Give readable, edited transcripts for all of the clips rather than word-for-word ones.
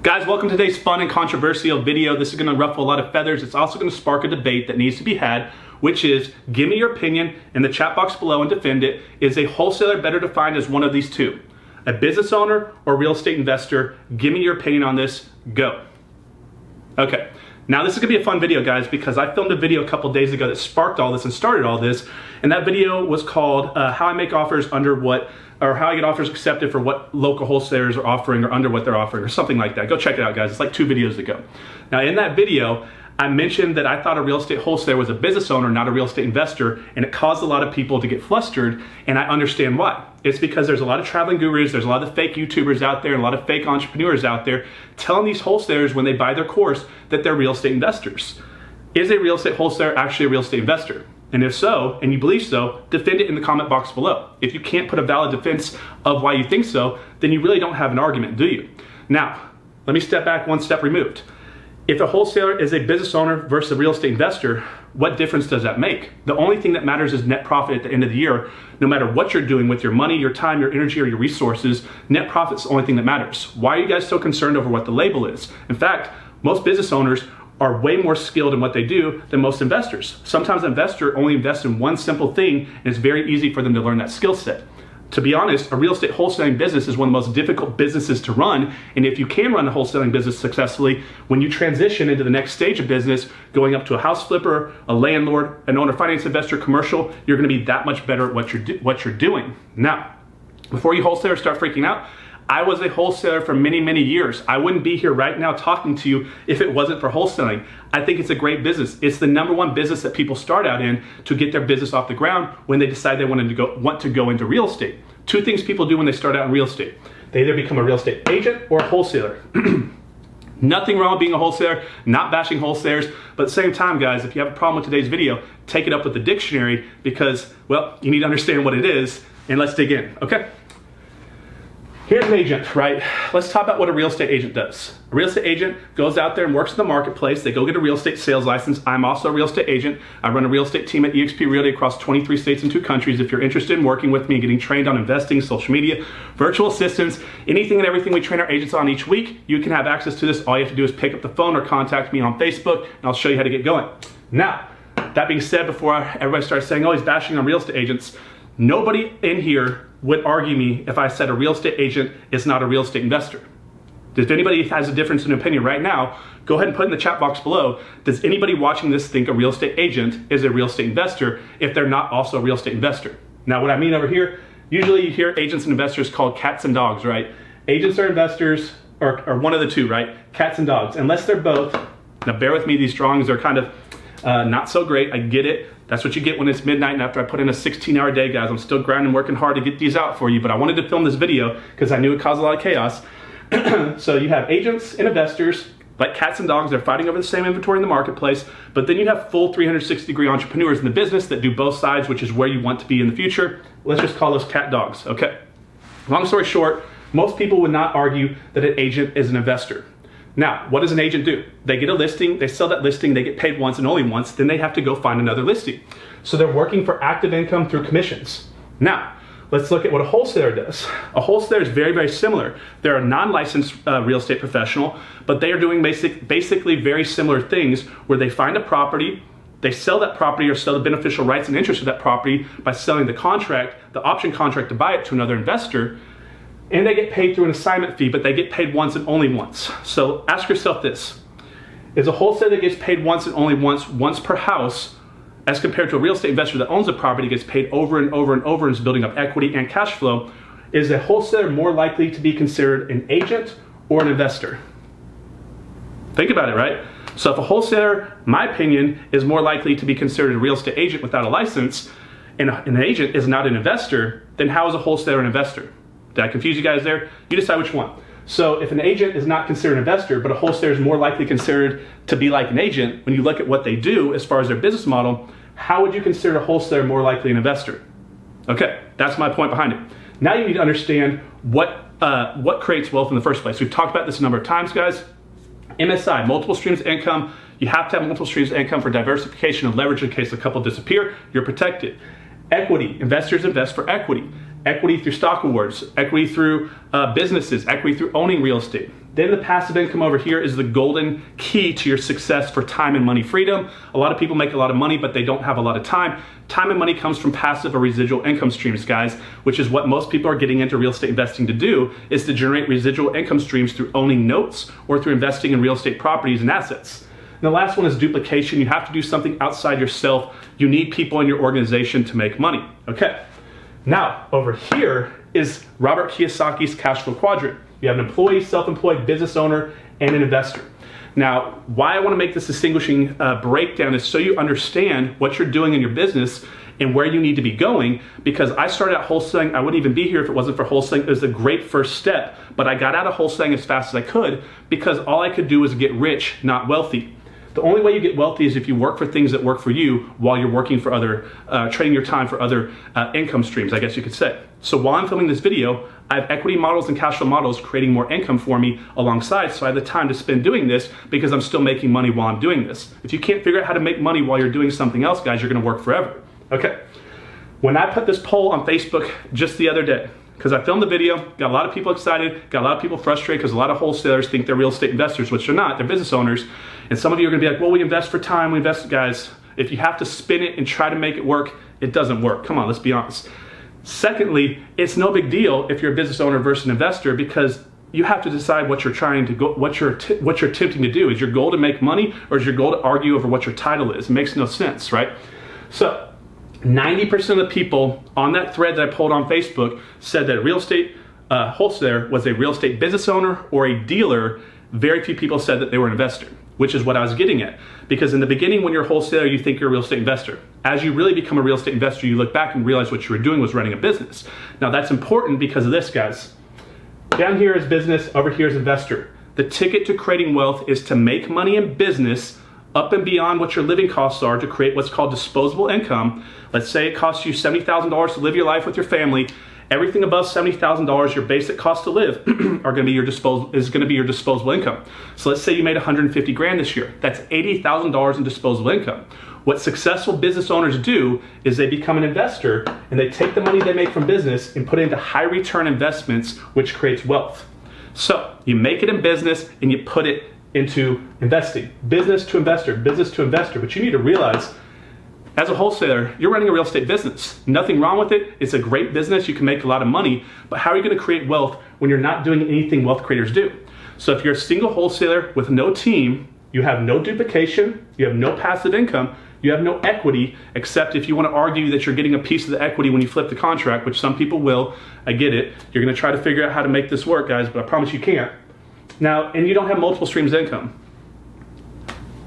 Guys, welcome to today's fun and controversial video. This is going to ruffle a lot of feathers. It's also going to spark a debate that needs to be had, which is, give me your opinion in the chat box below and defend it. Is a wholesaler better defined as one of these two? A business owner or real estate investor? Give me your opinion on this. Go. Okay. Now this is gonna be a fun video, guys, because I filmed a video a couple days ago that sparked all this and started all this. And that video was called how I make offers under what, or how I get offers accepted for what local wholesalers are offering or under what they're offering or something like that. Go check it out, guys. It's like 2 videos ago. Now in that video, I mentioned that I thought a real estate wholesaler was a business owner, not a real estate investor, and it caused a lot of people to get flustered, and I understand why. It's because there's a lot of traveling gurus, there's a lot of fake YouTubers out there, and a lot of fake entrepreneurs out there telling these wholesalers when they buy their course that they're real estate investors. Is a real estate wholesaler actually a real estate investor? And if so, and you believe so, defend it in the comment box below. If you can't put a valid defense of why you think so, then you really don't have an argument, do you? Now, let me step back one step removed. If a wholesaler is a business owner versus a real estate investor, what difference does that make? The only thing that matters is net profit at the end of the year. No matter what you're doing with your money, your time, your energy, or your resources, net profit's the only thing that matters. Why are you guys so concerned over what the label is? In fact, most business owners are way more skilled in what they do than most investors. Sometimes an investor only invests in one simple thing, and it's very easy for them to learn that skill set. To be honest, a real estate wholesaling business is one of the most difficult businesses to run, and if you can run a wholesaling business successfully, when you transition into the next stage of business, going up to a house flipper, a landlord, an owner finance investor, commercial, you're gonna be that much better at what you're doing. Now, before you wholesalers start freaking out, I was a wholesaler for many, many years. I wouldn't be here right now talking to you if it wasn't for wholesaling. I think it's a great business. It's the #1 business that people start out in to get their business off the ground when they decide they want to go into real estate. 2 things people do when they start out in real estate. They either become a real estate agent or a wholesaler. Nothing wrong with being a wholesaler, not bashing wholesalers, but at the same time, guys, if you have a problem with today's video, take it up with the dictionary because, well, you need to understand what it is, and let's dig in, okay? Here's an agent, right? Let's talk about what a real estate agent does. A real estate agent goes out there and works in the marketplace. They go get a real estate sales license. I'm also a real estate agent. I run a real estate team at eXp Realty across 23 states and 2 countries. If you're interested in working with me and getting trained on investing, social media, virtual assistants, anything and everything we train our agents on each week, you can have access to this. All you have to do is pick up the phone or contact me on Facebook, and I'll show you how to get going. Now, that being said, before everybody starts saying, oh, he's bashing on real estate agents, nobody in here would argue me if I said a real estate agent is not a real estate investor. If anybody has a difference in opinion right now, go ahead and put in the chat box below. Does anybody watching this think a real estate agent is a real estate investor if they're not also a real estate investor? Now what I mean over here, usually you hear agents and investors called cats and dogs, right? Agents are investors, or one of the two, right? Cats and dogs, unless they're both. Now bear with me, these drawings are kind of not so great, I get it. That's what you get when it's midnight and after I put in a 16-hour day, guys. I'm still grinding, working hard to get these out for you, but I wanted to film this video because I knew it caused a lot of chaos. So you have agents and investors, like cats and dogs, they're fighting over the same inventory in the marketplace, but then you have full 360-degree entrepreneurs in the business that do both sides, which is where you want to be in the future. Let's just call those cat dogs, okay? Long story short, most people would not argue that an agent is an investor. Now, what does an agent do? They get a listing, they sell that listing, they get paid once and only once, then they have to go find another listing. So they're working for active income through commissions. Now, let's look at what a wholesaler does. A wholesaler is very, very similar. They're a non-licensed real estate professional, but they are doing basically very similar things where they find a property, they sell that property or sell the beneficial rights and interest of that property by selling the contract, the option contract to buy it to another investor, and they get paid through an assignment fee, but they get paid once and only once. So ask yourself this, is a wholesaler that gets paid once and only once per house, as compared to a real estate investor that owns a property, gets paid over and over and over and is building up equity and cash flow, is a wholesaler more likely to be considered an agent or an investor? Think about it, right? So if a wholesaler, my opinion, is more likely to be considered a real estate agent without a license, and an agent is not an investor, then how is a wholesaler an investor? Did I confuse you guys there? You decide which one. So if an agent is not considered an investor, but a wholesaler is more likely considered to be like an agent, when you look at what they do as far as their business model, how would you consider a wholesaler more likely an investor? Okay, that's my point behind it. Now you need to understand what creates wealth in the first place. We've talked about this a number of times, guys. MSI, multiple streams of income. You have to have multiple streams of income for diversification and leverage in case a couple disappear, you're protected. Equity, investors invest for equity. Equity through stock awards, equity through businesses, equity through owning real estate. Then the passive income over here is the golden key to your success for time and money freedom. A lot of people make a lot of money, but they don't have a lot of time. Time and money comes from passive or residual income streams, guys, which is what most people are getting into real estate investing to do, is to generate residual income streams through owning notes or through investing in real estate properties and assets. And the last one is duplication. You have to do something outside yourself. You need people in your organization to make money. Okay. Now, over here is Robert Kiyosaki's cash flow quadrant. You have an employee, self-employed, business owner, and an investor. Now, why I want to make this distinguishing breakdown is so you understand what you're doing in your business and where you need to be going, because I started out wholesaling. I wouldn't even be here if it wasn't for wholesaling. It was a great first step, but I got out of wholesaling as fast as I could because all I could do was get rich, not wealthy. The only way you get wealthy is if you work for things that work for you while you're working for other, trading your time for other income streams, I guess you could say. So while I'm filming this video, I have equity models and cash flow models creating more income for me alongside, so I have the time to spend doing this because I'm still making money while I'm doing this. If you can't figure out how to make money while you're doing something else, guys, you're gonna work forever. Okay, when I put this poll on Facebook just the other day, because I filmed the video, got a lot of people excited, got a lot of people frustrated because a lot of wholesalers think they're real estate investors, which they're not, they're business owners. And some of you are gonna be like, well, we invest for time, we invest, guys. If you have to spin it and try to make it work, it doesn't work. Come on, let's be honest. Secondly, it's no big deal if you're a business owner versus an investor, because you have to decide what you're trying to go, what you're attempting to do. Is your goal to make money, or is your goal to argue over what your title is? It makes no sense, right? So 90% of the people on that thread that I pulled on Facebook said that a real estate wholesaler was a real estate business owner or a dealer. Very few people said that they were an investor, which is what I was getting at. Because in the beginning, when you're a wholesaler, you think you're a real estate investor. As you really become a real estate investor, you look back and realize what you were doing was running a business. Now that's important because of this, guys. Down here is business, over here is investor. The ticket to creating wealth is to make money in business up and beyond what your living costs are to create what's called disposable income. Let's say it costs you $70,000 to live your life with your family. Everything above $70,000, your basic cost to live, are going to be your disposable income. So let's say you made 150 grand this year. That's $80,000 in disposable income. What successful business owners do is they become an investor and they take the money they make from business and put it into high return investments, which creates wealth. So you make it in business and you put it into investing. Business to investor, business to investor. But you need to realize, as a wholesaler, you're running a real estate business. Nothing wrong with it. It's a great business. You can make a lot of money. But how are you going to create wealth when you're not doing anything wealth creators do? So if you're a single wholesaler with no team, you have no duplication, you have no passive income, you have no equity, except if you want to argue that you're getting a piece of the equity when you flip the contract, which some people will. I get it. You're going to try to figure out how to make this work, guys, but I promise you can't. Now, and you don't have multiple streams of income.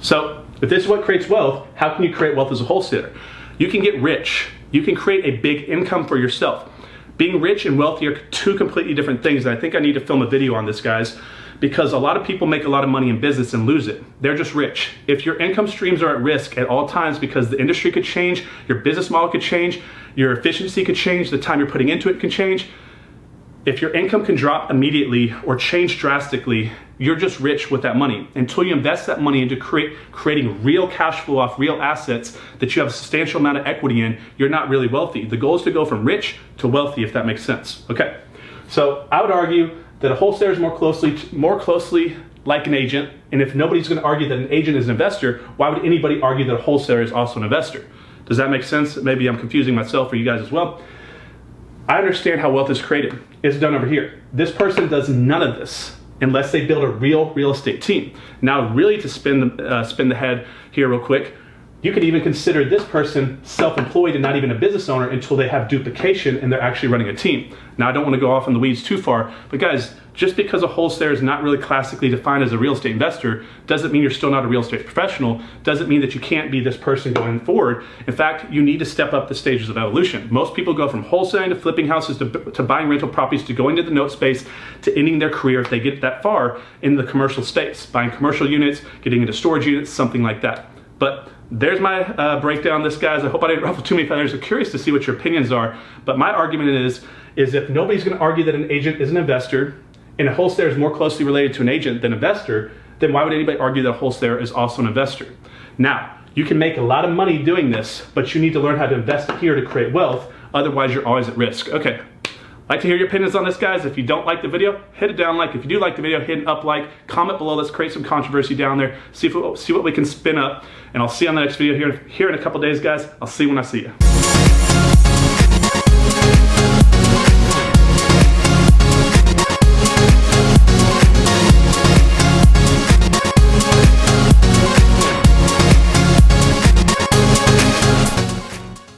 So if this is what creates wealth, how can you create wealth as a wholesaler? You can get rich. You can create a big income for yourself. Being rich and wealthy are two completely different things. And I think I need to film a video on this, guys, because a lot of people make a lot of money in business and lose it. They're just rich. If your income streams are at risk at all times because the industry could change, your business model could change, your efficiency could change, the time you're putting into it can change. If your income can drop immediately or change drastically, you're just rich with that money. Until you invest that money into creating real cash flow off real assets that you have a substantial amount of equity in, you're not really wealthy. The goal is to go from rich to wealthy, if that makes sense. Okay, so I would argue that a wholesaler is more closely like an agent, and if nobody's going to argue that an agent is an investor, why would anybody argue that a wholesaler is also an investor? Does that make sense? Maybe I'm confusing myself or you guys as well. I understand how wealth is created. It's done over here. This person does none of this unless they build a real estate team. Now, really, to spin the head here real quick, you could even consider this person self-employed and not even a business owner until they have duplication and they're actually running a team. Now, I don't want to go off in the weeds too far, but guys, just because a wholesaler is not really classically defined as a real estate investor doesn't mean you're still not a real estate professional, doesn't mean that you can't be this person going forward. In fact, you need to step up the stages of evolution. Most people go from wholesaling to flipping houses to buying rental properties to going to the note space to ending their career, if they get that far, in the commercial space, buying commercial units, getting into storage units, something like that. But there's my breakdown on this, guys. I hope I didn't ruffle too many feathers. I'm curious to see what your opinions are. But my argument is if nobody's going to argue that an agent is an investor and a wholesaler is more closely related to an agent than investor, then why would anybody argue that a wholesaler is also an investor? Now, you can make a lot of money doing this, but you need to learn how to invest here to create wealth. Otherwise, you're always at risk. Okay, like to hear your opinions on this, guys. If you don't like the video, hit a down like. If you do like the video, hit an up like. Comment below. Let's create some controversy down there. See what we can spin up. And I'll see you on the next video here in a couple days, guys. I'll see you when I see you.